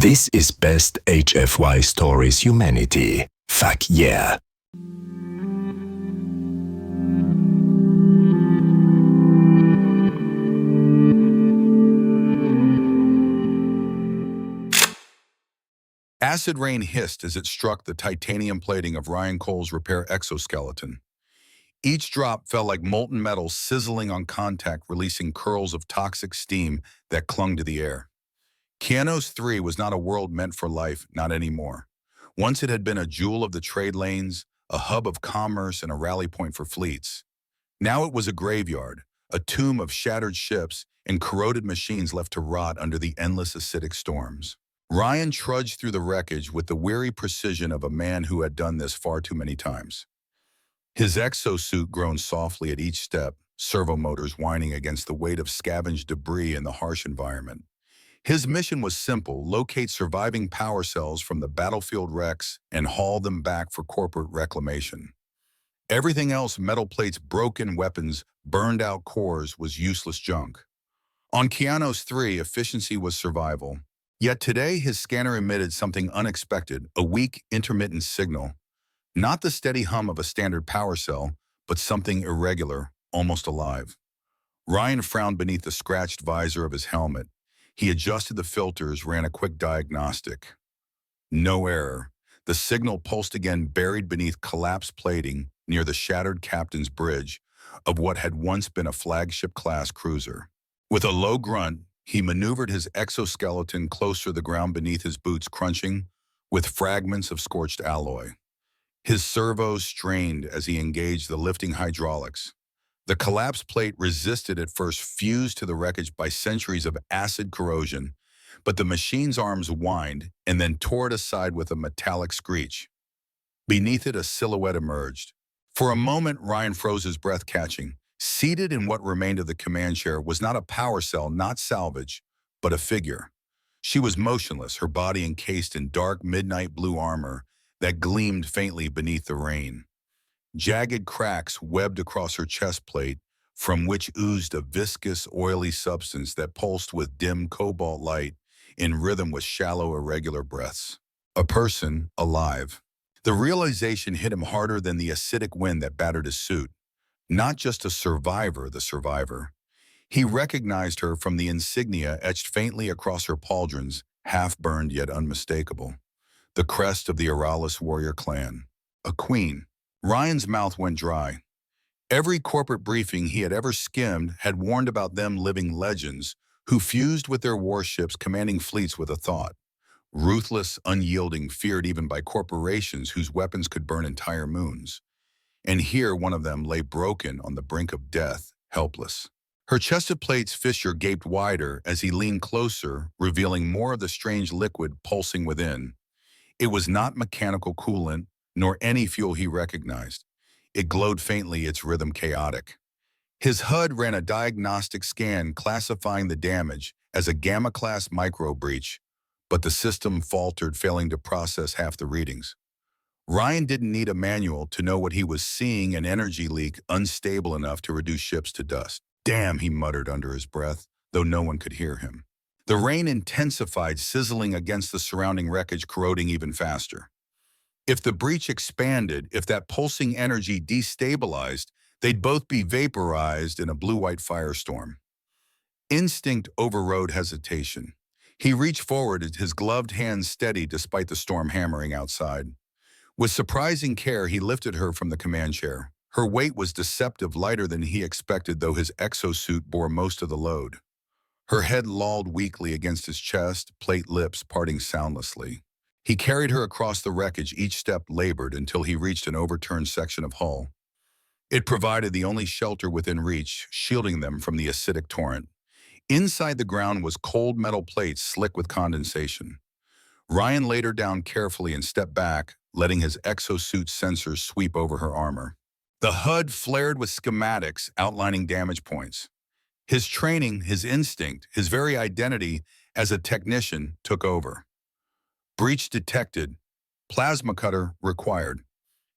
This is best HFY Stories humanity. Fuck yeah. Acid rain hissed as it struck the titanium plating of Ryan Cole's repair exoskeleton. Each drop felt like molten metal sizzling on contact, releasing curls of toxic steam that clung to the air. Keanos 3 was not a world meant for life, not anymore. Once it had been a jewel of the trade lanes, a hub of commerce, and a rally point for fleets. Now it was a graveyard, a tomb of shattered ships and corroded machines left to rot under the endless acidic storms. Ryan trudged through the wreckage with the weary precision of a man who had done this far too many times. His exosuit groaned softly at each step, servo motors whining against the weight of scavenged debris in the harsh environment. His mission was simple: locate surviving power cells from the battlefield wrecks and haul them back for corporate reclamation. Everything else, metal plates, broken weapons, burned out cores, was useless junk. On Keanos 3, efficiency was survival. Yet today his scanner emitted something unexpected, a weak, intermittent signal. Not the steady hum of a standard power cell, but something irregular, almost alive. Ryan frowned beneath the scratched visor of his helmet. He adjusted the filters, ran a quick diagnostic. No error. The signal pulsed again, buried beneath collapsed plating near the shattered captain's bridge of what had once been a flagship-class cruiser. With a low grunt, he maneuvered his exoskeleton closer to the ground beneath his boots, crunching with fragments of scorched alloy. His servos strained as he engaged the lifting hydraulics. The collapsed plate resisted at first, fused to the wreckage by centuries of acid corrosion, but the machine's arms whined and then tore it aside with a metallic screech. Beneath it, a silhouette emerged. For a moment, Ryan froze, his breath catching. Seated in what remained of the command chair was not a power cell, not salvage, but a figure. She was motionless, her body encased in dark midnight blue armor that gleamed faintly beneath the rain. Jagged cracks webbed across her chest plate, from which oozed a viscous, oily substance that pulsed with dim cobalt light in rhythm with shallow, irregular breaths. A person, alive. The realization hit him harder than the acidic wind that battered his suit. Not just a survivor, the survivor. He recognized her from the insignia etched faintly across her pauldrons, half-burned yet unmistakable. The crest of the Aralis warrior clan. A queen. Ryan's mouth went dry. Every corporate briefing he had ever skimmed had warned about them living legends who fused with their warships, commanding fleets with a thought. Ruthless, unyielding, feared even by corporations whose weapons could burn entire moons. And here one of them lay broken on the brink of death, helpless. Her chested plate's fissure gaped wider as he leaned closer, revealing more of the strange liquid pulsing within. It was not mechanical coolant, nor any fuel he recognized. It glowed faintly, its rhythm chaotic. His HUD ran a diagnostic scan classifying the damage as a Gamma-class micro-breach, but the system faltered, failing to process half the readings. Ryan didn't need a manual to know what he was seeing: an energy leak unstable enough to reduce ships to dust. Damn, he muttered under his breath, though no one could hear him. The rain intensified, sizzling against the surrounding wreckage, corroding even faster. If the breach expanded, if that pulsing energy destabilized, they'd both be vaporized in a blue-white firestorm. Instinct overrode hesitation. He reached forward, his gloved hands steady despite the storm hammering outside. With surprising care, he lifted her from the command chair. Her weight was deceptive, lighter than he expected, though his exosuit bore most of the load. Her head lolled weakly against his chest, plate lips parting soundlessly. He carried her across the wreckage, each step labored, until he reached an overturned section of hull. It provided the only shelter within reach, shielding them from the acidic torrent. Inside the ground was cold metal plates slick with condensation. Ryan laid her down carefully and stepped back, letting his exosuit sensors sweep over her armor. The HUD flared with schematics outlining damage points. His training, his instinct, his very identity as a technician took over. Breach detected. Plasma cutter required.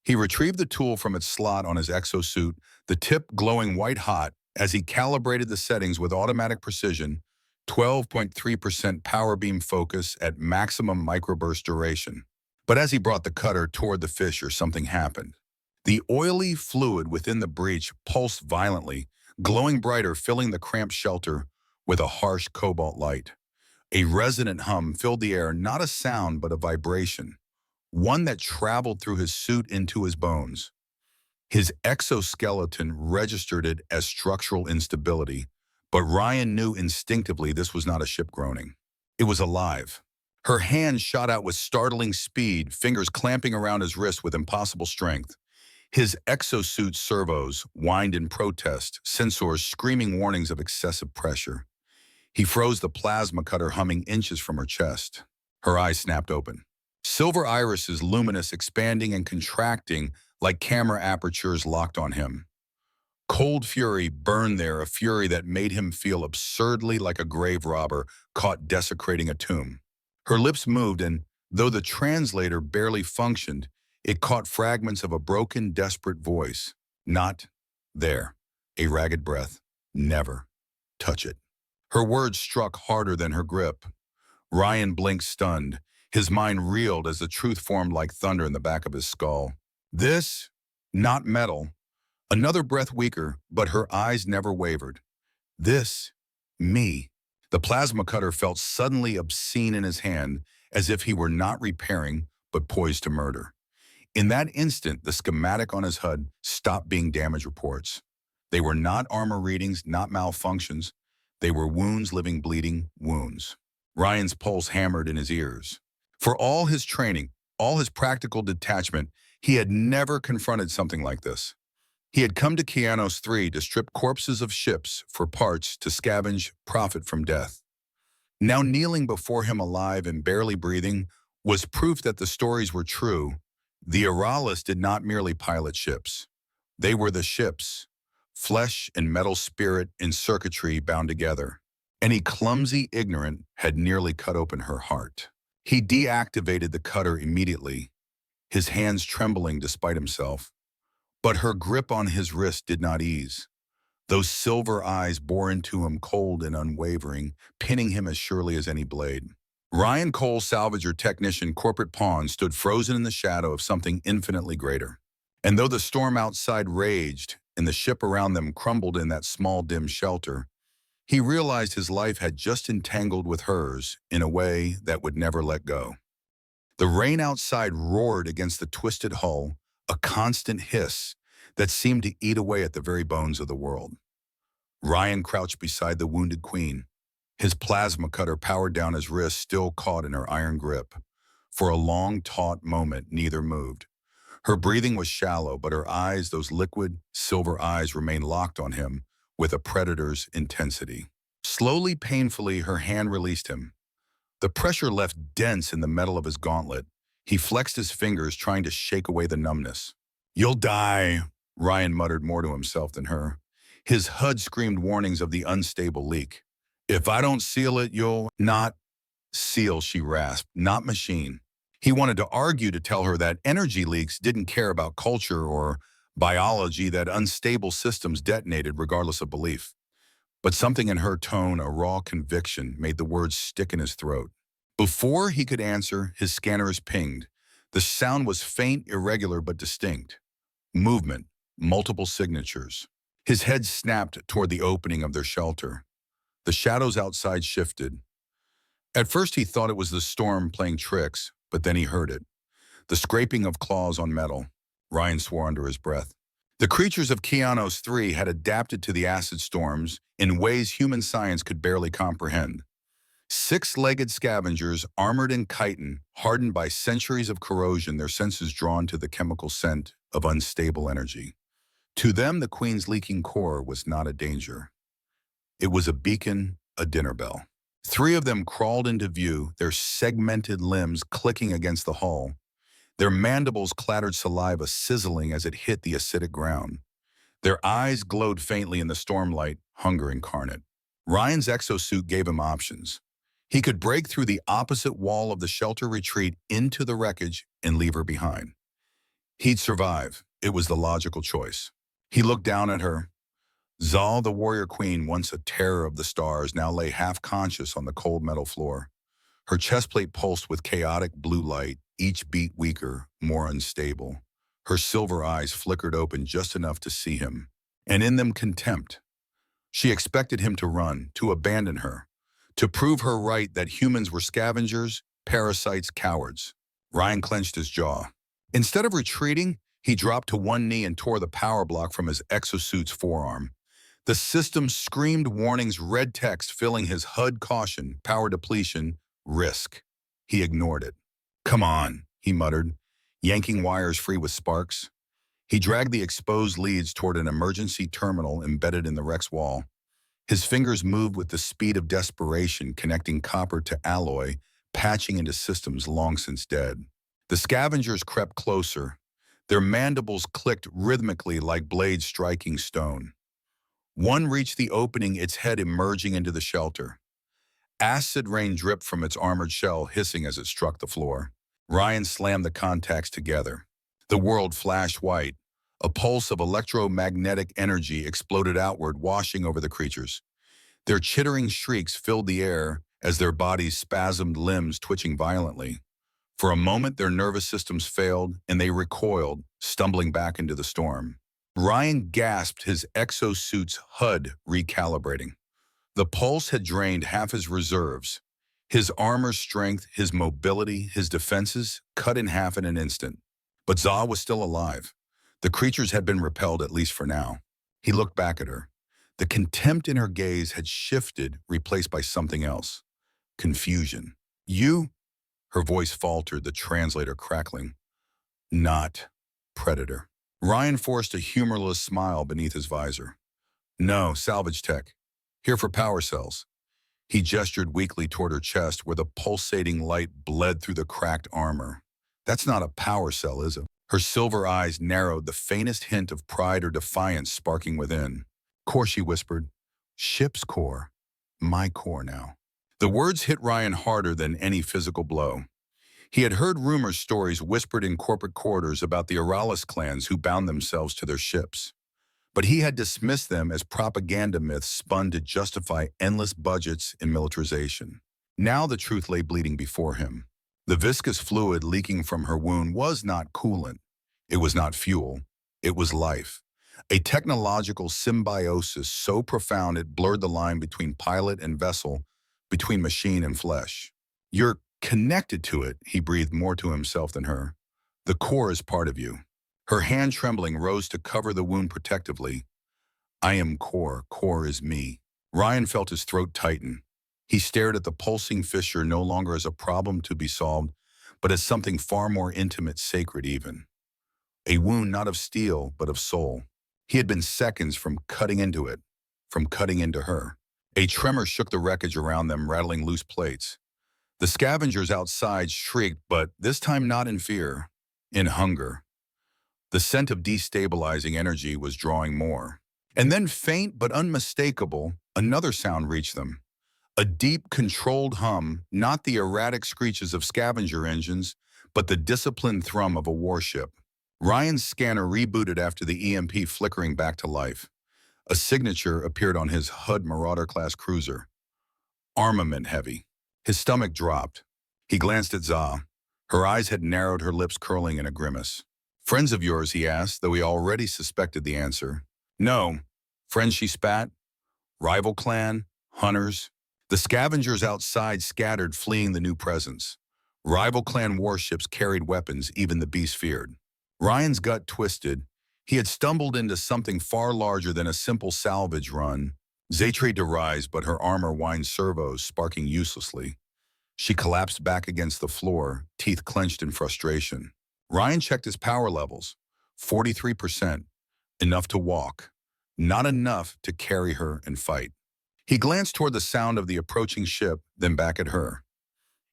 He retrieved the tool from its slot on his exosuit, the tip glowing white hot as he calibrated the settings with automatic precision. 12.3% power beam focus at maximum microburst duration. But as he brought the cutter toward the fissure, something happened. The oily fluid within the breach pulsed violently, glowing brighter, filling the cramped shelter with a harsh cobalt light. A resonant hum filled the air, not a sound but a vibration, one that traveled through his suit into his bones. His exoskeleton registered it as structural instability, but Ryan knew instinctively this was not a ship groaning. It was alive. Her hand shot out with startling speed, fingers clamping around his wrist with impossible strength. His exosuit servos whined in protest, sensors screaming warnings of excessive pressure. He froze the plasma cutter humming inches from her chest. Her eyes snapped open. Silver irises, luminous, expanding and contracting like camera apertures locked on him. Cold fury burned there, a fury that made him feel absurdly like a grave robber caught desecrating a tomb. Her lips moved, and though the translator barely functioned, it caught fragments of a broken, desperate voice. Not there. A ragged breath. Never. Touch it. Her words struck harder than her grip. Ryan blinked, stunned. His mind reeled as the truth formed like thunder in the back of his skull. This, not metal. Another breath weaker, but her eyes never wavered. This, me. The plasma cutter felt suddenly obscene in his hand, as if he were not repairing, but poised to murder. In that instant, the schematic on his HUD stopped being damage reports. They were not armor readings, not malfunctions. They were wounds, living, bleeding wounds. Ryan's pulse hammered in his ears. For all his training, all his practical detachment, he had never confronted something like this. He had come to Kianos 3 to strip corpses of ships for parts to scavenge profit from death. Now kneeling before him alive and barely breathing was proof that the stories were true. The Aralis did not merely pilot ships. They were the ships, flesh and metal spirit in circuitry bound together. Any clumsy ignorant had nearly cut open her heart. He deactivated the cutter immediately, his hands trembling despite himself. But her grip on his wrist did not ease. Those silver eyes bore into him cold and unwavering, pinning him as surely as any blade. Ryan Cole, salvager technician, corporate pawn, stood frozen in the shadow of something infinitely greater. And though the storm outside raged and the ship around them crumbled in that small, dim shelter, he realized his life had just entangled with hers in a way that would never let go. The rain outside roared against the twisted hull, a constant hiss that seemed to eat away at the very bones of the world. Ryan crouched beside the wounded queen, his plasma cutter powered down his wrist, still caught in her iron grip. For a long, taut moment, neither moved. Her breathing was shallow, but her eyes, those liquid, silver eyes, remained locked on him with a predator's intensity. Slowly, painfully, her hand released him. The pressure left dense in the metal of his gauntlet. He flexed his fingers, trying to shake away the numbness. "You'll die," Ryan muttered more to himself than her. His HUD screamed warnings of the unstable leak. "If I don't seal it, you'll..." "Not seal," she rasped, "not machine." He wanted to argue, to tell her that energy leaks didn't care about culture or biology, that unstable systems detonated regardless of belief. But something in her tone, a raw conviction, made the words stick in his throat. Before he could answer, his scanners pinged. The sound was faint, irregular, but distinct. Movement, multiple signatures. His head snapped toward the opening of their shelter. The shadows outside shifted. At first he thought it was the storm playing tricks, but then he heard it. The scraping of claws on metal. Ryan swore under his breath. The creatures of Kianos 3 had adapted to the acid storms in ways human science could barely comprehend. Six-legged scavengers, armored in chitin, hardened by centuries of corrosion, their senses drawn to the chemical scent of unstable energy. To them, the Queen's leaking core was not a danger. It was a beacon, a dinner bell. 3 of them crawled into view, their segmented limbs clicking against the hull. Their mandibles clattered saliva, sizzling as it hit the acidic ground. Their eyes glowed faintly in the stormlight, hunger incarnate. Ryan's exosuit gave him options. He could break through the opposite wall of the shelter, retreat into the wreckage, and leave her behind. He'd survive. It was the logical choice. He looked down at her. Zal, the warrior queen, once a terror of the stars, now lay half-conscious on the cold metal floor. Her chest plate pulsed with chaotic blue light, each beat weaker, more unstable. Her silver eyes flickered open just enough to see him, and in them contempt. She expected him to run, to abandon her, to prove her right that humans were scavengers, parasites, cowards. Ryan clenched his jaw. Instead of retreating, he dropped to one knee and tore the power block from his exosuit's forearm. The system screamed warnings, red text filling his HUD caution, power depletion, risk. He ignored it. "Come on," he muttered, yanking wires free with sparks. He dragged the exposed leads toward an emergency terminal embedded in the wreck's wall. His fingers moved with the speed of desperation, connecting copper to alloy, patching into systems long since dead. The scavengers crept closer. Their mandibles clicked rhythmically like blades striking stone. One reached the opening, its head emerging into the shelter. Acid rain dripped from its armored shell, hissing as it struck the floor. Ryan slammed the contacts together. The world flashed white. A pulse of electromagnetic energy exploded outward, washing over the creatures. Their chittering shrieks filled the air as their bodies spasmed, limbs twitching violently. For a moment, their nervous systems failed, and they recoiled, stumbling back into the storm. Ryan gasped, his exosuit's HUD recalibrating. The pulse had drained half his reserves. His armor's strength, his mobility, his defenses cut in half in an instant. But Za was still alive. The creatures had been repelled, at least for now. He looked back at her. The contempt in her gaze had shifted, replaced by something else. Confusion. "You?" Her voice faltered, the translator crackling. "Not Predator." Ryan forced a humorless smile beneath his visor. "No, salvage tech. Here for power cells." He gestured weakly toward her chest, where the pulsating light bled through the cracked armor. "That's not a power cell, is it?" Her silver eyes narrowed, the faintest hint of pride or defiance sparking within. "Core," she whispered. "Ship's core. My core now." The words hit Ryan harder than any physical blow. He had heard rumors, stories whispered in corporate corridors about the Oralis clans who bound themselves to their ships. But he had dismissed them as propaganda myths spun to justify endless budgets and militarization. Now the truth lay bleeding before him. The viscous fluid leaking from her wound was not coolant. It was not fuel. It was life. A technological symbiosis so profound it blurred the line between pilot and vessel, between machine and flesh. "You're connected to it," he breathed more to himself than her. "The core is part of you." Her hand trembling rose to cover the wound protectively. "I am core. Core is me." Ryan felt his throat tighten. He stared at the pulsing fissure no longer as a problem to be solved, but as something far more intimate, sacred even. A wound not of steel, but of soul. He had been seconds from cutting into it, from cutting into her. A tremor shook the wreckage around them, rattling loose plates. The scavengers outside shrieked, but this time not in fear, in hunger. The scent of destabilizing energy was drawing more. And then, faint but unmistakable, another sound reached them. A deep, controlled hum, not the erratic screeches of scavenger engines, but the disciplined thrum of a warship. Ryan's scanner rebooted after the EMP flickering back to life. A signature appeared on his HUD Marauder-class cruiser. Armament heavy. His stomach dropped. He glanced at Za. Her eyes had narrowed, her lips curling in a grimace. "Friends of yours?" he asked, though he already suspected the answer. "No." "Friends," she spat. "Rival clan? Hunters?" The scavengers outside scattered, fleeing the new presence. Rival clan warships carried weapons even the beast feared. Ryan's gut twisted. He had stumbled into something far larger than a simple salvage run. Zay tried to rise, but her armor whined servos, sparking uselessly. She collapsed back against the floor, teeth clenched in frustration. Ryan checked his power levels. 43%. Enough to walk. Not enough to carry her and fight. He glanced toward the sound of the approaching ship, then back at her.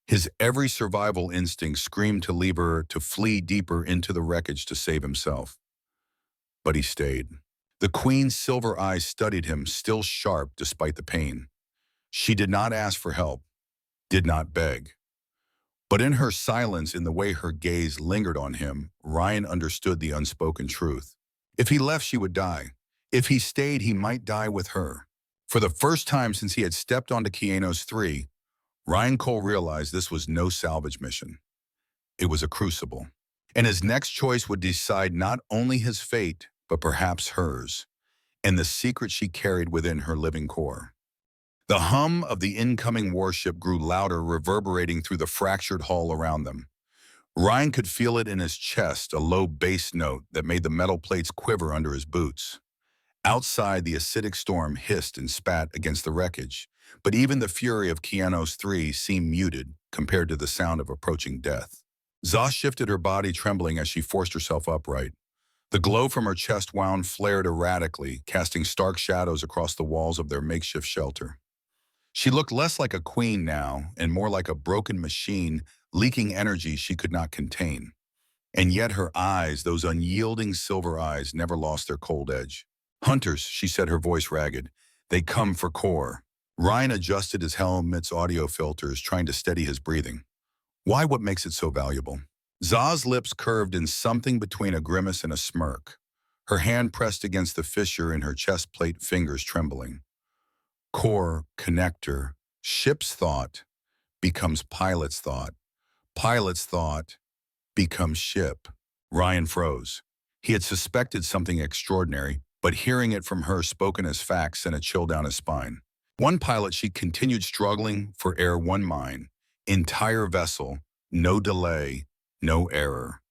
His every survival instinct screamed to leave her, to flee deeper into the wreckage to save himself. But he stayed. The Queen's silver eyes studied him, still sharp despite the pain. She did not ask for help, did not beg. But in her silence, in the way her gaze lingered on him, Ryan understood the unspoken truth. If he left, she would die. If he stayed, he might die with her. For the first time since he had stepped onto Keanos 3, Ryan Cole realized this was no salvage mission. It was a crucible. And his next choice would decide not only his fate, but perhaps hers, and the secret she carried within her living core. The hum of the incoming warship grew louder, reverberating through the fractured hull around them. Ryan could feel it in his chest, a low bass note that made the metal plates quiver under his boots. Outside, the acidic storm hissed and spat against the wreckage, but even the fury of Keanos 3 seemed muted compared to the sound of approaching death. Za shifted her body, trembling as she forced herself upright. The glow from her chest wound flared erratically, casting stark shadows across the walls of their makeshift shelter. She looked less like a queen now, and more like a broken machine, leaking energy she could not contain. And yet her eyes, those unyielding silver eyes, never lost their cold edge. "Hunters," she said, her voice ragged. "They come for core." Ryan adjusted his helmet's audio filters, trying to steady his breathing. "Why? What makes it so valuable?" Za's lips curved in something between a grimace and a smirk. Her hand pressed against the fissure in her chest plate, fingers trembling. "Core, connector, ship's thought becomes pilot's thought. Pilot's thought becomes ship." Ryan froze. He had suspected something extraordinary, but hearing it from her spoken as facts sent a chill down his spine. One pilot, she continued, struggling for air, one mine. Entire vessel, no delay, no error.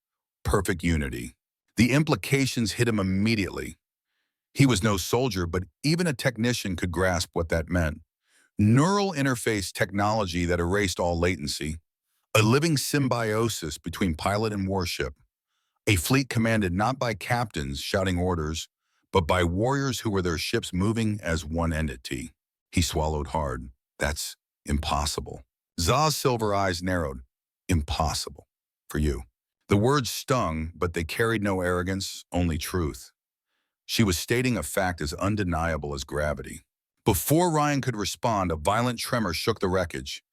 Perfect unity. The implications hit him immediately. He was no soldier, but even a technician could grasp what that meant. Neural interface technology that erased all latency. A living symbiosis between pilot and warship. A fleet commanded not by captains shouting orders, but by warriors who were their ships moving as one entity. He swallowed hard. "That's impossible." Za's silver eyes narrowed. "Impossible. For you." The words stung, but they carried no arrogance, only truth. She was stating a fact as undeniable as gravity. Before Ryan could respond, a violent tremor shook the wreckage.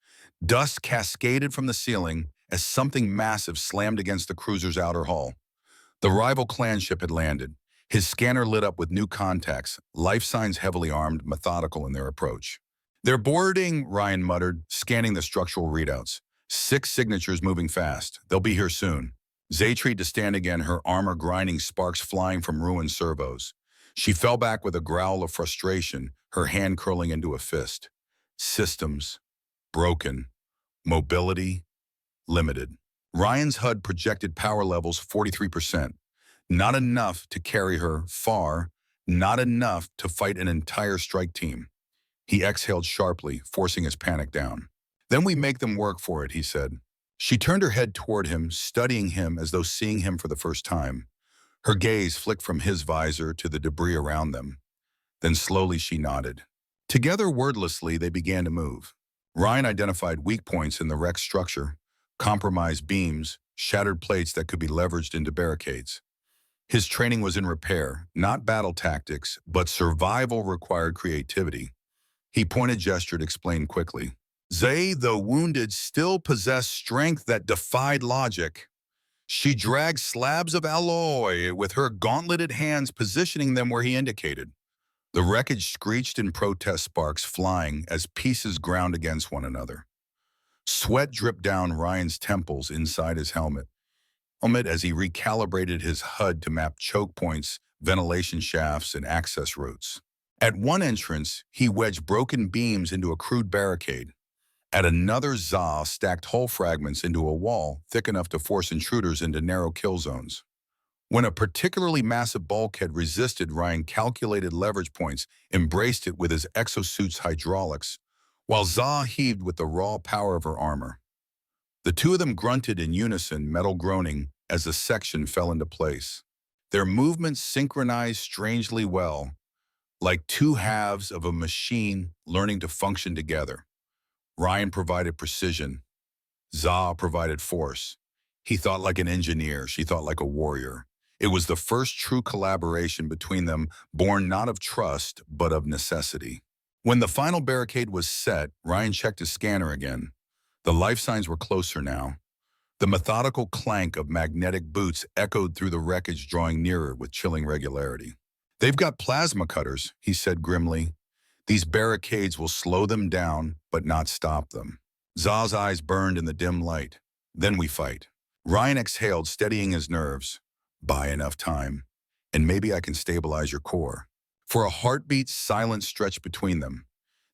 Dust cascaded from the ceiling as something massive slammed against the cruiser's outer hull. The rival clan ship had landed. His scanner lit up with new contacts, life signs heavily armed, methodical in their approach. "They're boarding," Ryan muttered, scanning the structural readouts. 6 signatures moving fast. "They'll be here soon." Zay tried to stand again, her armor grinding, sparks flying from ruined servos. She fell back with a growl of frustration, her hand curling into a fist. Systems. Broken. Mobility. Limited. Ryan's HUD projected power levels 43%. Not enough to carry her far, not enough to fight an entire strike team. He exhaled sharply, forcing his panic down. "Then we make them work for it," he said. She turned her head toward him, studying him as though seeing him for the first time. Her gaze flicked from his visor to the debris around them. Then slowly she nodded. Together, wordlessly, they began to move. Ryan identified weak points in the wrecked structure, compromised beams, shattered plates that could be leveraged into barricades. His training was in repair, not battle tactics, but survival required creativity. He gestured, explained quickly. "Zay, the wounded, still possessed strength that defied logic. She dragged slabs of alloy with her gauntleted hands, positioning them where he indicated. The wreckage screeched in protest, sparks flying as pieces ground against one another. Sweat dripped down Ryan's temples inside his helmet as he recalibrated his HUD to map choke points, ventilation shafts, and access routes. At one entrance, he wedged broken beams into a crude barricade. At another, Za stacked hull fragments into a wall thick enough to force intruders into narrow kill zones. When a particularly massive bulkhead resisted, Ryan calculated leverage points, embraced it with his exosuit's hydraulics, while Za heaved with the raw power of her armor. The two of them grunted in unison, metal groaning, as the section fell into place. Their movements synchronized strangely well, like two halves of a machine learning to function together. Ryan provided precision. Za provided force. He thought like an engineer, she thought like a warrior. It was the first true collaboration between them, born not of trust, but of necessity. When the final barricade was set, Ryan checked his scanner again. The life signs were closer now. The methodical clank of magnetic boots echoed through the wreckage, drawing nearer with chilling regularity. They've got plasma cutters, he said grimly. These barricades will slow them down, but not stop them. Za's eyes burned in the dim light. Then we fight. Ryan exhaled, steadying his nerves. Buy enough time, and maybe I can stabilize your core. For a heartbeat, silence stretched between them.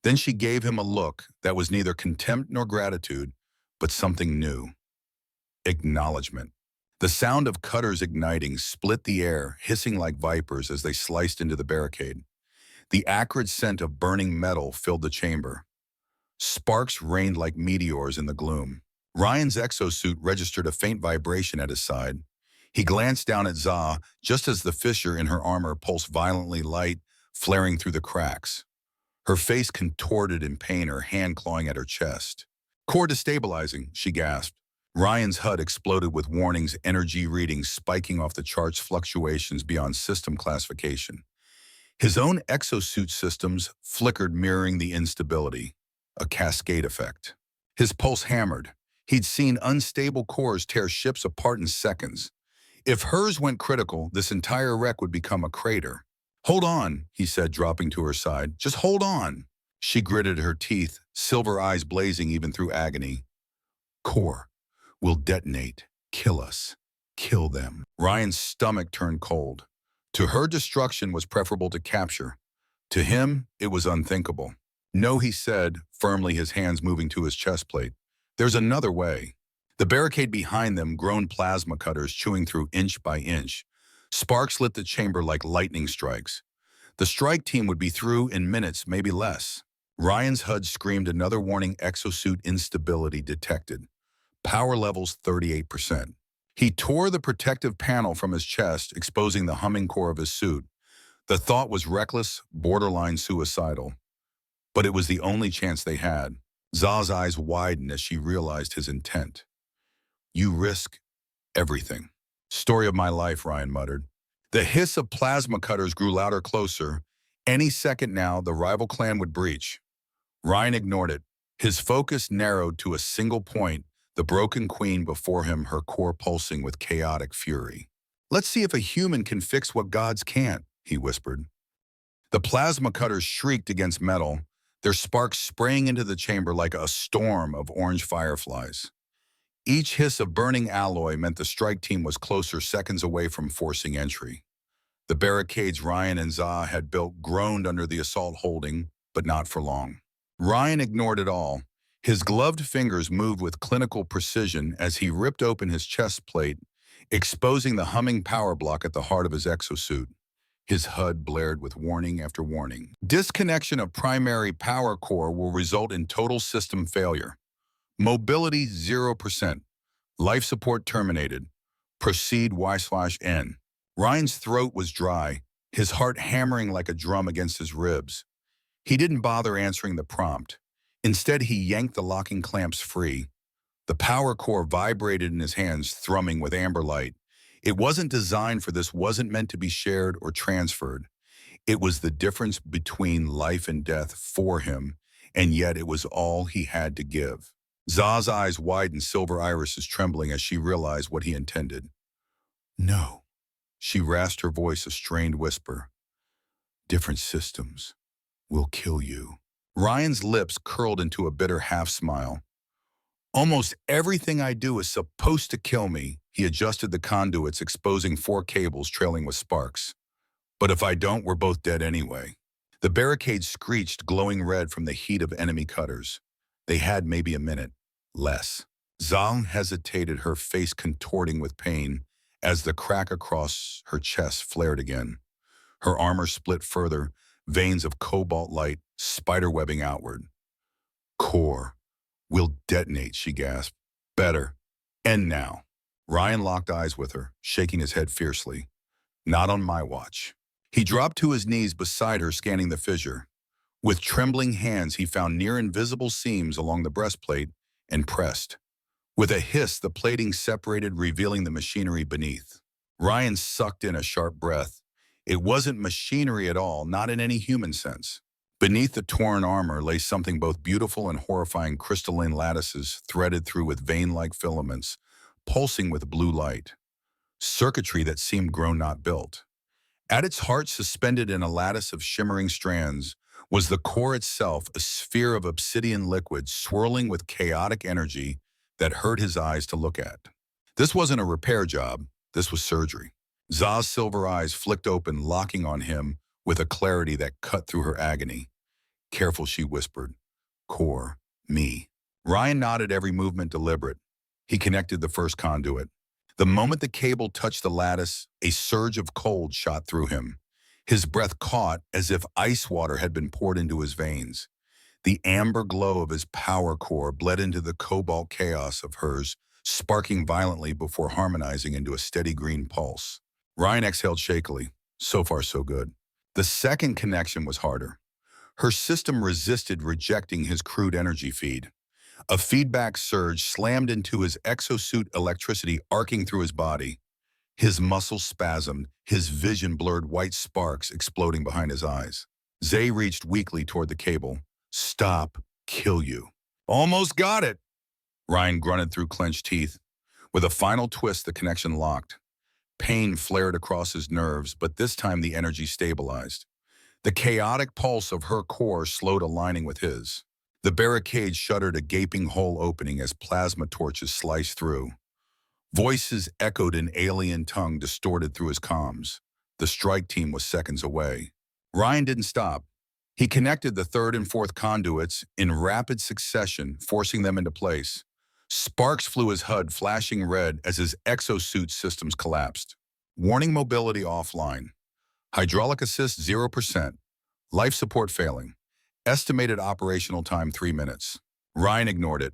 Then she gave him a look that was neither contempt nor gratitude, but something new. Acknowledgement. The sound of cutters igniting split the air, hissing like vipers as they sliced into the barricade. The acrid scent of burning metal filled the chamber. Sparks rained like meteors in the gloom. Ryan's exosuit registered a faint vibration at his side. He glanced down at Za just as the fissure in her armor pulsed violently, light flaring through the cracks. Her face contorted in pain, her hand clawing at her chest. Core destabilizing, she gasped. Ryan's HUD exploded with warnings, energy readings spiking off the chart's fluctuations beyond system classification. His own exosuit systems flickered, mirroring the instability, a cascade effect. His pulse hammered. He'd seen unstable cores tear ships apart in seconds. If hers went critical, this entire wreck would become a crater. Hold on, he said, dropping to her side. Just hold on. She gritted her teeth, silver eyes blazing even through agony. Core will detonate, kill us, kill them. Ryan's stomach turned cold. To her, destruction was preferable to capture. To him, it was unthinkable. No, he said, firmly, his hands moving to his chest plate. There's another way. The barricade behind them groaned, plasma cutters chewing through inch by inch. Sparks lit the chamber like lightning strikes. The strike team would be through in minutes, maybe less. Ryan's HUD screamed another warning: exosuit instability detected. Power levels 38%. He tore the protective panel from his chest, exposing the humming core of his suit. The thought was reckless, borderline suicidal. But it was the only chance they had. Za's eyes widened as she realized his intent. You risk everything. Story of my life, Ryan muttered. The hiss of plasma cutters grew louder, closer. Any second now, the rival clan would breach. Ryan ignored it. His focus narrowed to a single point, the broken queen before him, her core pulsing with chaotic fury. Let's see if a human can fix what gods can't, he whispered. The plasma cutters shrieked against metal, their sparks spraying into the chamber like a storm of orange fireflies. Each hiss of burning alloy meant the strike team was closer, seconds away from forcing entry. The barricades Ryan and Za had built groaned under the assault, holding, but not for long. Ryan ignored it all. His gloved fingers moved with clinical precision as he ripped open his chest plate, exposing the humming power block at the heart of his exosuit. His HUD blared with warning after warning. Disconnection of primary power core will result in total system failure. Mobility 0%. Life support terminated. Proceed Y/N. Ryan's throat was dry, his heart hammering like a drum against his ribs. He didn't bother answering the prompt. Instead, he yanked the locking clamps free. The power core vibrated in his hands, thrumming with amber light. It wasn't designed for this, wasn't meant to be shared or transferred. It was the difference between life and death for him, and yet it was all he had to give. Za's eyes widened, silver irises trembling as she realized what he intended. No. She rasped, her voice a strained whisper. Different systems will kill you. Ryan's lips curled into a bitter half-smile. Almost everything I do is supposed to kill me. He adjusted the conduits, exposing 4 cables trailing with sparks. But if I don't, we're both dead anyway. The barricade screeched, glowing red from the heat of enemy cutters. They had maybe a minute, less. Zhang hesitated, her face contorting with pain, as the crack across her chest flared again. Her armor split further, veins of cobalt light spiderwebbing outward. Core will detonate, she gasped. Better. End now. Ryan locked eyes with her, shaking his head fiercely. Not on my watch. He dropped to his knees beside her, scanning the fissure. With trembling hands, he found near invisible seams along the breastplate and pressed. With a hiss, the plating separated, revealing the machinery beneath. Ryan sucked in a sharp breath. It wasn't machinery at all, not in any human sense. Beneath the torn armor lay something both beautiful and horrifying: crystalline lattices threaded through with vein-like filaments, pulsing with blue light. Circuitry that seemed grown, not built. At its heart, suspended in a lattice of shimmering strands, was the core itself, a sphere of obsidian liquid swirling with chaotic energy that hurt his eyes to look at. This wasn't a repair job, this was surgery. Za's silver eyes flicked open, locking on him with a clarity that cut through her agony. Careful, she whispered. Core, me. Ryan nodded, every movement deliberate. He connected the first conduit. The moment the cable touched the lattice, a surge of cold shot through him. His breath caught as if ice water had been poured into his veins. The amber glow of his power core bled into the cobalt chaos of hers, sparking violently before harmonizing into a steady green pulse. Ryan exhaled shakily. So far, so good. The second connection was harder. Her system resisted rejecting his crude energy feed. A feedback surge slammed into his exosuit, electricity arcing through his body. His muscles spasmed, his vision blurred, white sparks exploding behind his eyes. Zay reached weakly toward the cable. Stop, kill you. Almost got it, Ryan grunted through clenched teeth. With a final twist, the connection locked. Pain flared across his nerves, but this time the energy stabilized. The chaotic pulse of her core slowed, aligning with his. The barricade shuddered, a gaping hole opening as plasma torches sliced through. Voices echoed in alien tongue, distorted through his comms. The strike team was seconds away. Ryan didn't stop. He connected the third and fourth conduits in rapid succession, forcing them into place. Sparks flew his HUD, flashing red as his exosuit systems collapsed. Warning: mobility offline. Hydraulic assist 0%. Life support failing. Estimated operational time 3 minutes. Ryan ignored it.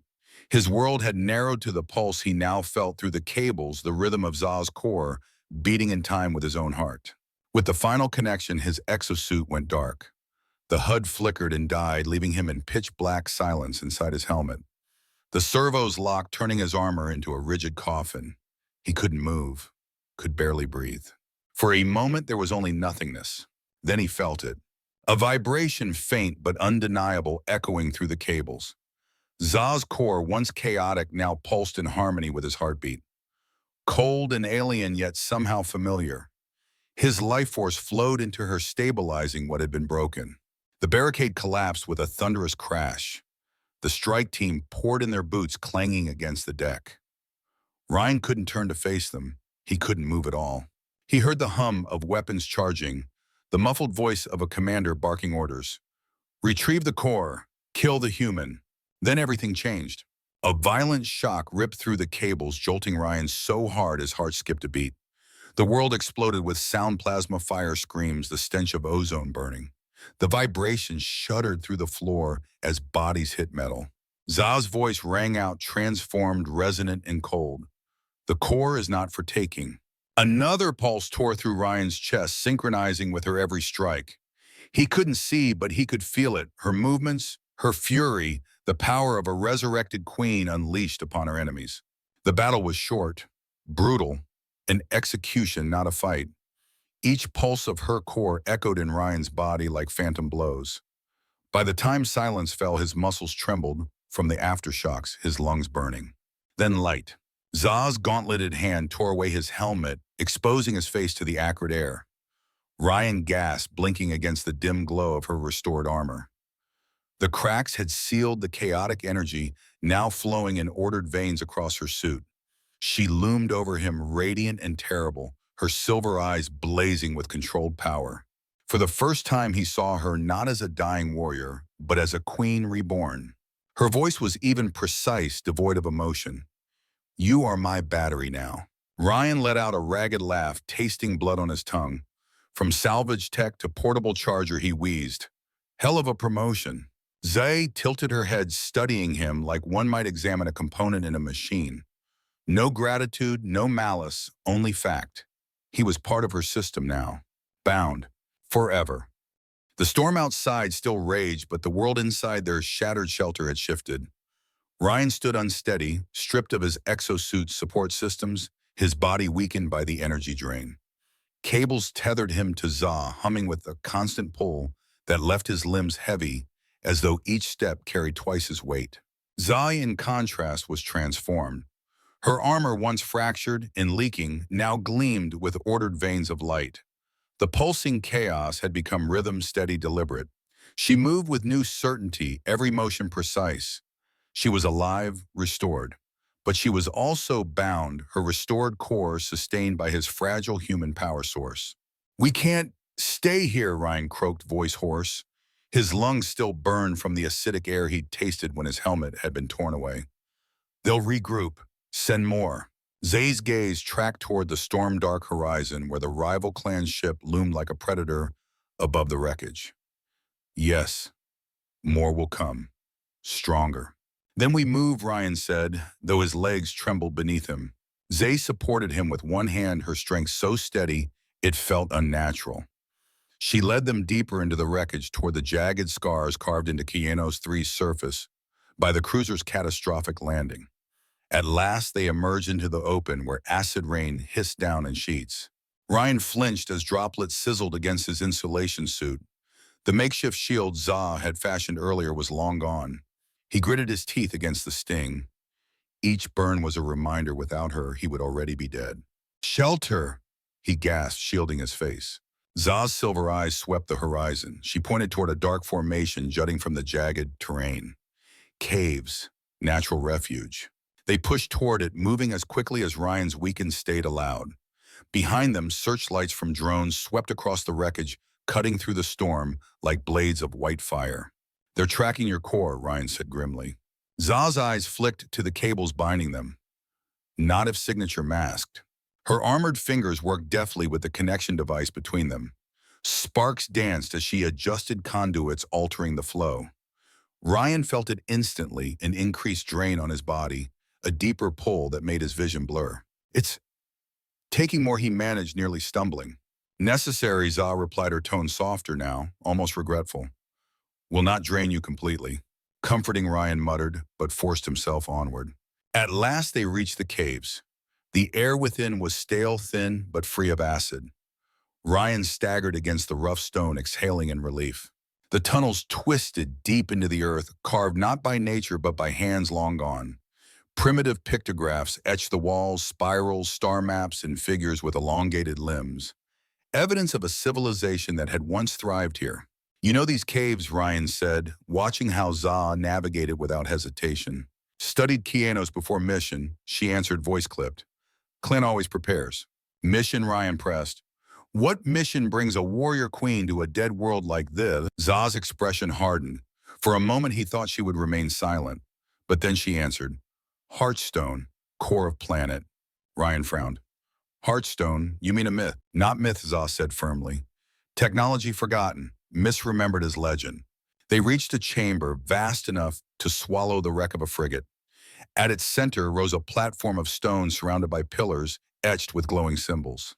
His world had narrowed to the pulse he now felt through the cables, the rhythm of Za's core beating in time with his own heart. With the final connection, his exosuit went dark. The HUD flickered and died, leaving him in pitch-black silence inside his helmet. The servos locked, turning his armor into a rigid coffin. He couldn't move, could barely breathe. For a moment, there was only nothingness. Then he felt it. A vibration, faint but undeniable, echoing through the cables. Za's core, once chaotic, now pulsed in harmony with his heartbeat. Cold and alien, yet somehow familiar. His life force flowed into her, stabilizing what had been broken. The barricade collapsed with a thunderous crash. The strike team poured in their boots, clanging against the deck. Ryan couldn't turn to face them. He couldn't move at all. He heard the hum of weapons charging, the muffled voice of a commander barking orders. Retrieve the core, kill the human. Then everything changed. A violent shock ripped through the cables, jolting Ryan so hard his heart skipped a beat. The world exploded with sound, plasma, fire, screams, the stench of ozone burning. The vibration shuddered through the floor as bodies hit metal. Za's voice rang out, transformed, resonant, and cold. The core is not for taking. Another pulse tore through Ryan's chest, synchronizing with her every strike. He couldn't see, but he could feel it, her movements, her fury, the power of a resurrected queen unleashed upon her enemies. The battle was short, brutal, an execution, not a fight. Each pulse of her core echoed in Ryan's body like phantom blows. By the time silence fell, his muscles trembled from the aftershocks, his lungs burning. Then light. Za's gauntleted hand tore away his helmet, exposing his face to the acrid air. Ryan gasped, blinking against the dim glow of her restored armor. The cracks had sealed the chaotic energy now flowing in ordered veins across her suit. She loomed over him, radiant and terrible, her silver eyes blazing with controlled power. For the first time, he saw her not as a dying warrior, but as a queen reborn. Her voice was even precise, devoid of emotion. You are my battery now. Ryan let out a ragged laugh, tasting blood on his tongue. From salvage tech to portable charger, he wheezed. Hell of a promotion. Zay tilted her head, studying him like one might examine a component in a machine. No gratitude, no malice, only fact. He was part of her system now. Bound. Forever. The storm outside still raged, but the world inside their shattered shelter had shifted. Ryan stood unsteady, stripped of his exosuit's support systems, his body weakened by the energy drain. Cables tethered him to Za, humming with a constant pull that left his limbs heavy, as though each step carried twice his weight. Za, in contrast, was transformed. Her armor, once fractured and leaking, now gleamed with ordered veins of light. The pulsing chaos had become rhythm steady, deliberate. She moved with new certainty, every motion precise. She was alive, restored. But she was also bound, her restored core sustained by his fragile human power source. "We can't stay here," Ryan croaked, voice hoarse. His lungs still burned from the acidic air he'd tasted when his helmet had been torn away. "They'll regroup. Send more." Zay's gaze tracked toward the storm-dark horizon where the rival clan ship loomed like a predator above the wreckage. "Yes, more will come. Stronger." "Then we move," Ryan said, though his legs trembled beneath him. Zay supported him with one hand, her strength so steady it felt unnatural. She led them deeper into the wreckage toward the jagged scars carved into Keanos 3's surface by the cruiser's catastrophic landing. At last, they emerged into the open where acid rain hissed down in sheets. Ryan flinched as droplets sizzled against his insulation suit. The makeshift shield Za had fashioned earlier was long gone. He gritted his teeth against the sting. Each burn was a reminder without her, he would already be dead. "Shelter!" he gasped, shielding his face. Za's silver eyes swept the horizon. She pointed toward a dark formation jutting from the jagged terrain. Caves, natural refuge. They pushed toward it, moving as quickly as Ryan's weakened state allowed. Behind them, searchlights from drones swept across the wreckage, cutting through the storm like blades of white fire. "They're tracking your core," Ryan said grimly. Za's eyes flicked to the cables binding them. Not if signature masked. Her armored fingers worked deftly with the connection device between them. Sparks danced as she adjusted conduits, altering the flow. Ryan felt it instantly, an increased drain on his body, a deeper pull that made his vision blur. "It's taking more," he managed, nearly stumbling. "Necessary," Za replied, her tone softer now, almost regretful. "Will not drain you completely." Comforting, Ryan muttered, but forced himself onward. At last they reached the caves. The air within was stale, thin, but free of acid. Ryan staggered against the rough stone, exhaling in relief. The tunnels twisted deep into the earth, carved not by nature but by hands long gone. Primitive pictographs etched the walls, spirals, star maps, and figures with elongated limbs. Evidence of a civilization that had once thrived here. "You know these caves," Ryan said, watching how Za navigated without hesitation. "Studied Keanos before mission," she answered, voice clipped. "Clint always prepares." "Mission," Ryan pressed. "What mission brings a warrior queen to a dead world like this?" Za's expression hardened. For a moment he thought she would remain silent, but then she answered. "Heartstone, core of planet." Ryan frowned. "Heartstone, you mean a myth?" "Not myth," Za said firmly. "Technology forgotten, misremembered as legend." They reached a chamber vast enough to swallow the wreck of a frigate. At its center rose a platform of stone surrounded by pillars etched with glowing symbols.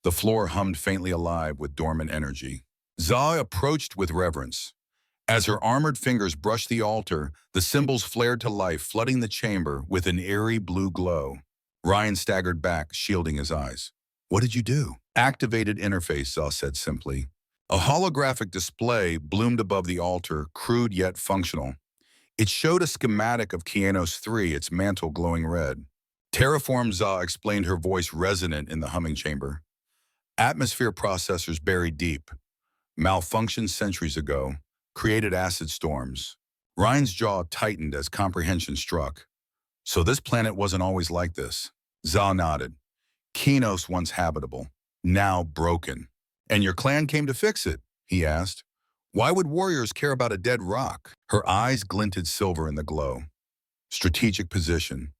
The floor hummed faintly alive with dormant energy. Za approached with reverence. As her armored fingers brushed the altar, the symbols flared to life, flooding the chamber with an eerie blue glow. Ryan staggered back, shielding his eyes. "What did you do?" "Activated interface," Za said simply. A holographic display bloomed above the altar, crude yet functional. It showed a schematic of Keanos 3, its mantle glowing red. "Terraform," Za explained, her voice resonant in the humming chamber. "Atmosphere processors buried deep. Malfunctioned centuries ago. Created acid storms." Ryan's jaw tightened as comprehension struck. "So this planet wasn't always like this." Za nodded. "Keanos once habitable, now broken." "And your clan came to fix it?" he asked. "Why would warriors care about a dead rock?" Her eyes glinted silver in the glow. "Strategic position.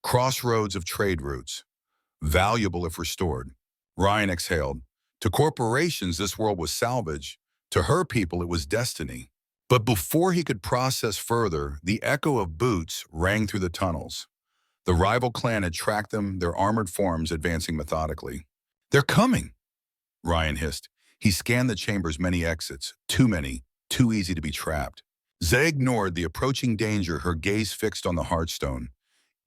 Crossroads of trade routes. Valuable if restored." Ryan exhaled. To corporations, this world was salvage. To her people, it was destiny. But before he could process further, the echo of boots rang through the tunnels. The rival clan had tracked them, their armored forms advancing methodically. "They're coming," Ryan hissed. He scanned the chamber's many exits. Too many, too easy to be trapped. Zay ignored the approaching danger, her gaze fixed on the Heartstone.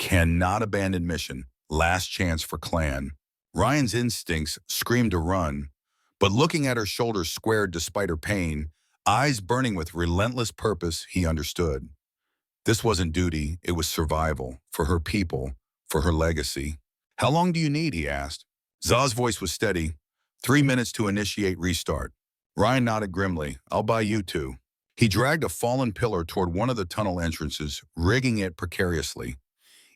Cannot abandon mission. Last chance for clan. Ryan's instincts screamed to run, but looking at her shoulders squared despite her pain, eyes burning with relentless purpose, he understood. This wasn't duty, it was survival, for her people, for her legacy. "How long do you need?" he asked. Za's voice was steady. 3 minutes to initiate restart. Ryan nodded grimly. I'll buy you two. He dragged a fallen pillar toward one of the tunnel entrances, rigging it precariously.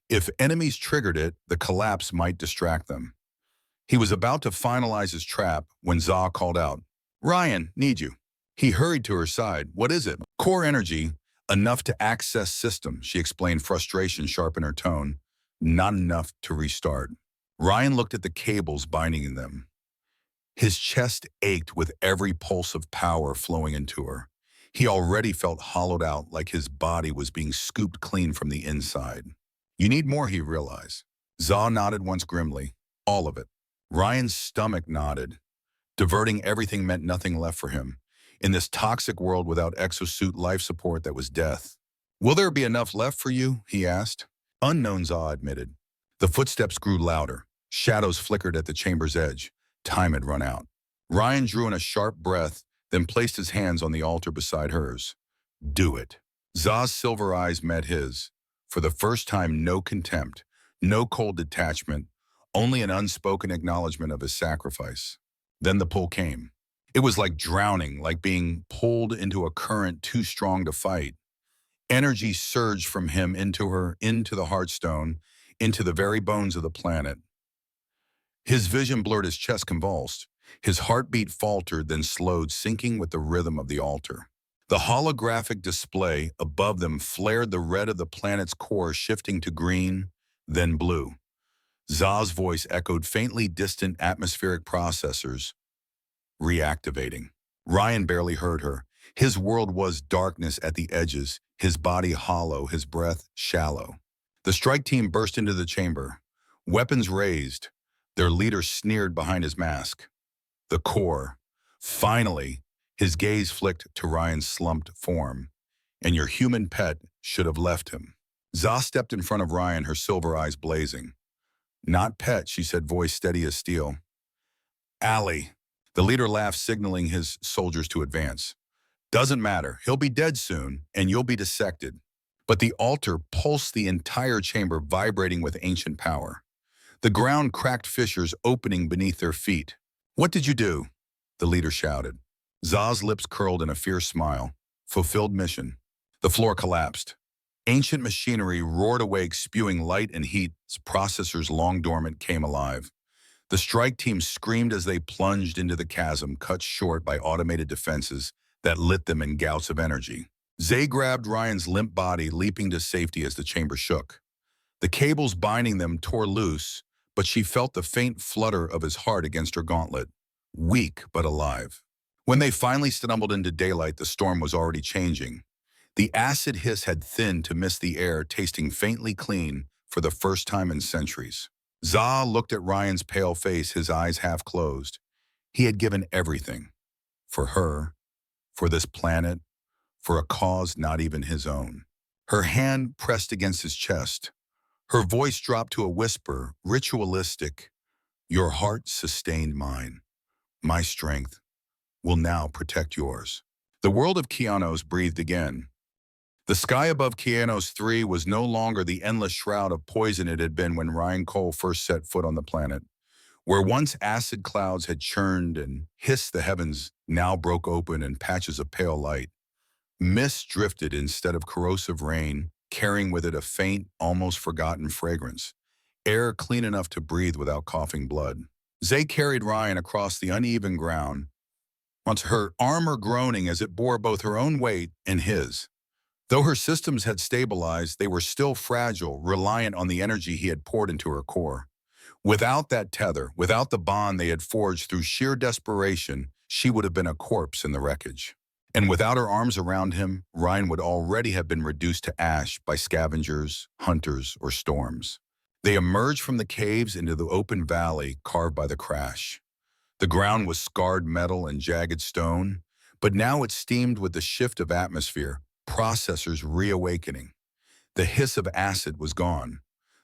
If enemies triggered it, the collapse might distract them. He was about to finalize his trap when Za called out, Ryan, need you. He hurried to her side. What is it? Core energy, enough to access system, she explained, frustration sharp in her tone. Not enough to restart. Ryan looked at the cables binding them. His chest ached with every pulse of power flowing into her. He already felt hollowed out, like his body was being scooped clean from the inside. You need more, he realized. Za nodded once grimly. All of it. Ryan's stomach nodded. Diverting everything meant nothing left for him. In this toxic world without exosuit life support that was death. Will there be enough left for you? He asked. Unknown, Za admitted. The footsteps grew louder. Shadows flickered at the chamber's edge. Time had run out. Ryan drew in a sharp breath, then placed his hands on the altar beside hers. Do it. Za's silver eyes met his. For the first time, no contempt, no cold detachment, only an unspoken acknowledgement of his sacrifice. Then the pull came. It was like drowning, like being pulled into a current too strong to fight. Energy surged from him into her, into the heartstone, into the very bones of the planet. His vision blurred, his chest convulsed. His heartbeat faltered, then slowed, syncing with the rhythm of the altar. The holographic display above them flared, the red of the planet's core shifting to green, then blue. Za's voice echoed faintly, distant atmospheric processors reactivating. Ryan barely heard her. His world was darkness at the edges, his body hollow, his breath shallow. The strike team burst into the chamber. Weapons raised. Their leader sneered behind his mask. The core. Finally, his gaze flicked to Ryan's slumped form. And your human pet should have left him. Za stepped in front of Ryan, her silver eyes blazing. Not pet, she said, voice steady as steel. Allie. The leader laughed, signaling his soldiers to advance. Doesn't matter. He'll be dead soon, and you'll be dissected. But the altar pulsed the entire chamber, vibrating with ancient power. The ground cracked, fissures opening beneath their feet. What did you do? The leader shouted. Za's lips curled in a fierce smile. Fulfilled mission. The floor collapsed. Ancient machinery roared awake, spewing light and heat as processors long dormant came alive. The strike team screamed as they plunged into the chasm, cut short by automated defenses that lit them in gouts of energy. Zay grabbed Ryan's limp body, leaping to safety as the chamber shook. The cables binding them tore loose, but she felt the faint flutter of his heart against her gauntlet, weak but alive. When they finally stumbled into daylight, the storm was already changing. The acid hiss had thinned to mist the air, tasting faintly clean for the first time in centuries. Za looked at Ryan's pale face, his eyes half closed. He had given everything. For her, for this planet, for a cause not even his own. Her hand pressed against his chest. Her voice dropped to a whisper, ritualistic. Your heart sustained mine. My strength will now protect yours. The world of Keanos breathed again. The sky above Keanos 3 was no longer the endless shroud of poison it had been when Ryan Cole first set foot on the planet. Where once acid clouds had churned and hissed, the heavens now broke open in patches of pale light. Mist drifted instead of corrosive rain, carrying with it a faint, almost forgotten fragrance. Air clean enough to breathe without coughing blood. Zay carried Ryan across the uneven ground, once her armor groaning as it bore both her own weight and his. Though her systems had stabilized, they were still fragile, reliant on the energy he had poured into her core. Without that tether, without the bond they had forged through sheer desperation, she would have been a corpse in the wreckage. And without her arms around him, Ryan would already have been reduced to ash by scavengers, hunters, or storms. They emerged from the caves into the open valley carved by the crash. The ground was scarred metal and jagged stone, but now it steamed with the shift of atmosphere, processors reawakening. The hiss of acid was gone.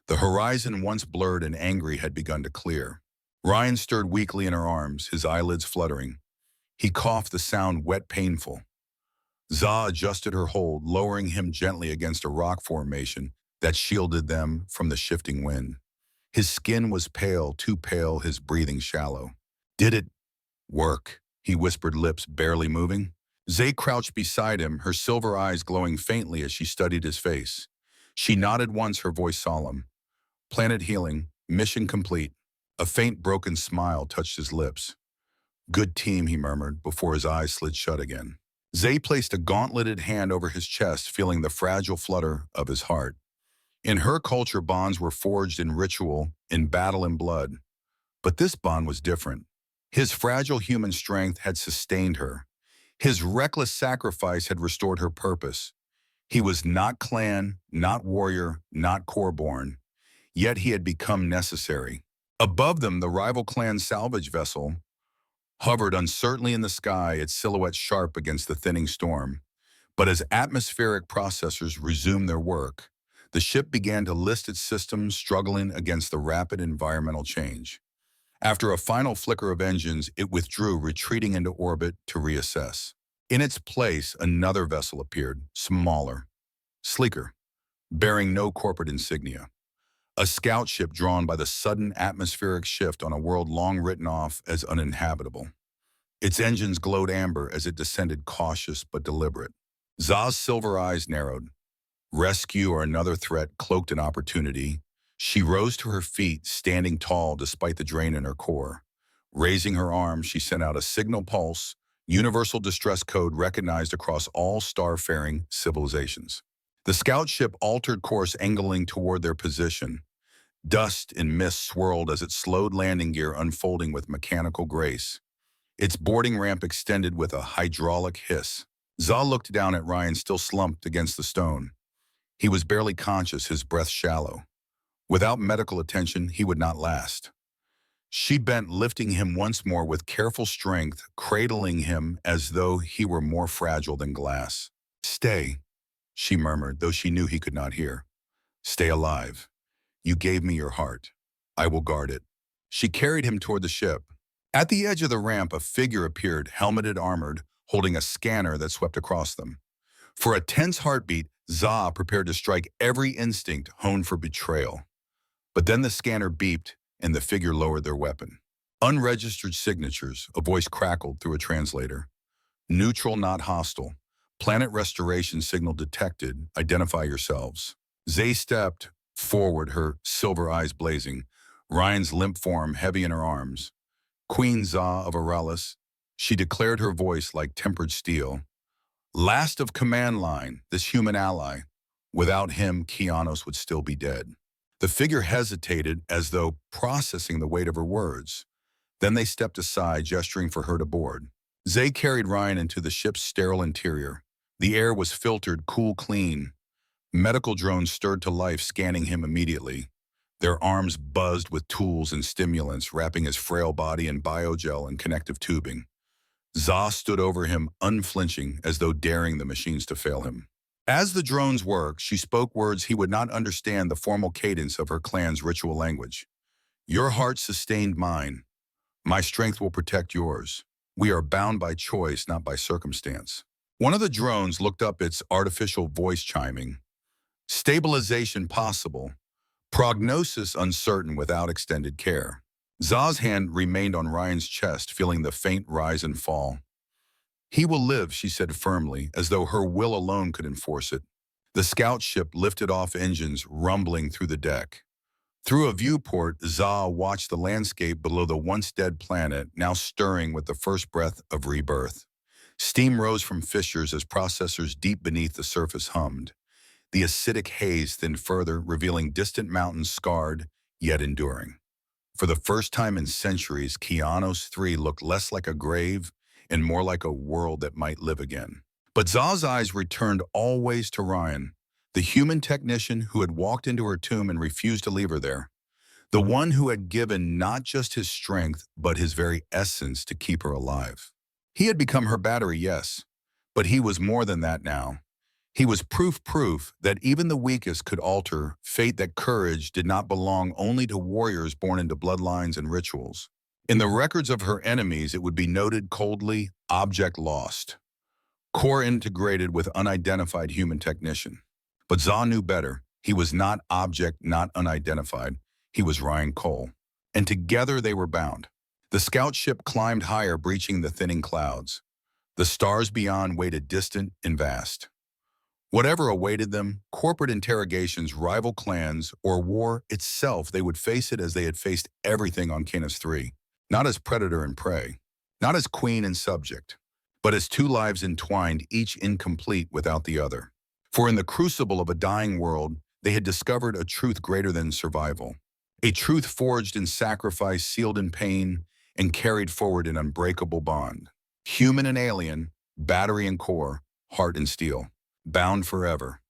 The horizon, once blurred and angry, had begun to clear. Ryan stirred weakly in her arms, his eyelids fluttering. He coughed, the sound wet, painful. Za adjusted her hold, lowering him gently against a rock formation that shielded them from the shifting wind. His skin was pale, too pale, his breathing shallow. Did it Work, he whispered, lips barely moving. Zay crouched beside him, her silver eyes glowing faintly as she studied his face. She nodded once, her voice solemn. Planet healing, mission complete. A faint broken smile touched his lips. Good team, he murmured, before his eyes slid shut again. Zay placed a gauntleted hand over his chest, feeling the fragile flutter of his heart. In her culture, bonds were forged in ritual, in battle and blood. But this bond was different. His fragile human strength had sustained her. His reckless sacrifice had restored her purpose. He was not clan, not warrior, not core-born. Yet he had become necessary. Above them, the rival clan's salvage vessel hovered uncertainly in the sky, its silhouette sharp against the thinning storm. But as atmospheric processors resumed their work, the ship began to list its systems, struggling against the rapid environmental change. After a final flicker of engines, it withdrew, retreating into orbit to reassess. In its place, another vessel appeared, smaller, sleeker, bearing no corporate insignia. A scout ship drawn by the sudden atmospheric shift on a world long written off as uninhabitable. Its engines glowed amber as it descended, cautious but deliberate. Za's silver eyes narrowed. Rescue or another threat cloaked in opportunity. She rose to her feet, standing tall despite the drain in her core. Raising her arm, she sent out a signal pulse, universal distress code recognized across all starfaring civilizations. The scout ship altered course, angling toward their position. Dust and mist swirled as it slowed, landing gear unfolding with mechanical grace. Its boarding ramp extended with a hydraulic hiss. Za looked down at Ryan, still slumped against the stone. He was barely conscious, his breath shallow. Without medical attention, he would not last. She bent, lifting him once more with careful strength, cradling him as though he were more fragile than glass. "Stay," she murmured, though she knew he could not hear. "Stay alive. You gave me your heart. I will guard it." She carried him toward the ship. At the edge of the ramp, a figure appeared, helmeted, armored, holding a scanner that swept across them. For a tense heartbeat, Za prepared to strike, every instinct honed for betrayal. But then the scanner beeped, and the figure lowered their weapon. "Unregistered signatures," a voice crackled through a translator. "Neutral, not hostile. Planet restoration signal detected. Identify yourselves." Zay stepped forward, her silver eyes blazing, Ryan's limp form heavy in her arms. "Queen Za of Auralis," she declared, her voice like tempered steel. "Last of command line, this human ally. Without him, Kianos would still be dead." The figure hesitated, as though processing the weight of her words. Then they stepped aside, gesturing for her to board. Zay carried Ryan into the ship's sterile interior. The air was filtered, cool, clean. Medical drones stirred to life, scanning him immediately. Their arms buzzed with tools and stimulants, wrapping his frail body in biogel and connective tubing. Za stood over him, unflinching, as though daring the machines to fail him. As the drones worked, she spoke words he would not understand, the formal cadence of her clan's ritual language. "Your heart sustained mine. My strength will protect yours. We are bound by choice, not by circumstance." One of the drones looked up, its artificial voice chiming. "Stabilization possible. Prognosis uncertain without extended care." Za's hand remained on Ryan's chest, feeling the faint rise and fall. "He will live," she said firmly, as though her will alone could enforce it. The scout ship lifted off, engines rumbling through the deck. Through a viewport, Za watched the landscape below the once-dead planet, now stirring with the first breath of rebirth. Steam rose from fissures as processors deep beneath the surface hummed. The acidic haze thinned further, revealing distant mountains, scarred, yet enduring. For the first time in centuries, Kianos 3 looked less like a grave and more like a world that might live again. But Za's eyes returned always to Ryan, the human technician who had walked into her tomb and refused to leave her there. The one who had given not just his strength, but his very essence to keep her alive. He had become her battery, yes, but he was more than that now. He was proof that even the weakest could alter fate, that courage did not belong only to warriors born into bloodlines and rituals. In the records of her enemies, it would be noted coldly, "Object lost. Core integrated with unidentified human technician." But Za knew better. He was not object, not unidentified. He was Ryan Cole. And together they were bound. The scout ship climbed higher, breaching the thinning clouds. The stars beyond waited distant and vast. Whatever awaited them, corporate interrogations, rival clans, or war itself, they would face it as they had faced everything on Canis 3. Not as predator and prey, not as queen and subject, but as two lives entwined, each incomplete without the other. For in the crucible of a dying world, they had discovered a truth greater than survival. A truth forged in sacrifice, sealed in pain, and carried forward in unbreakable bond. Human and alien, battery and core, heart and steel, bound forever.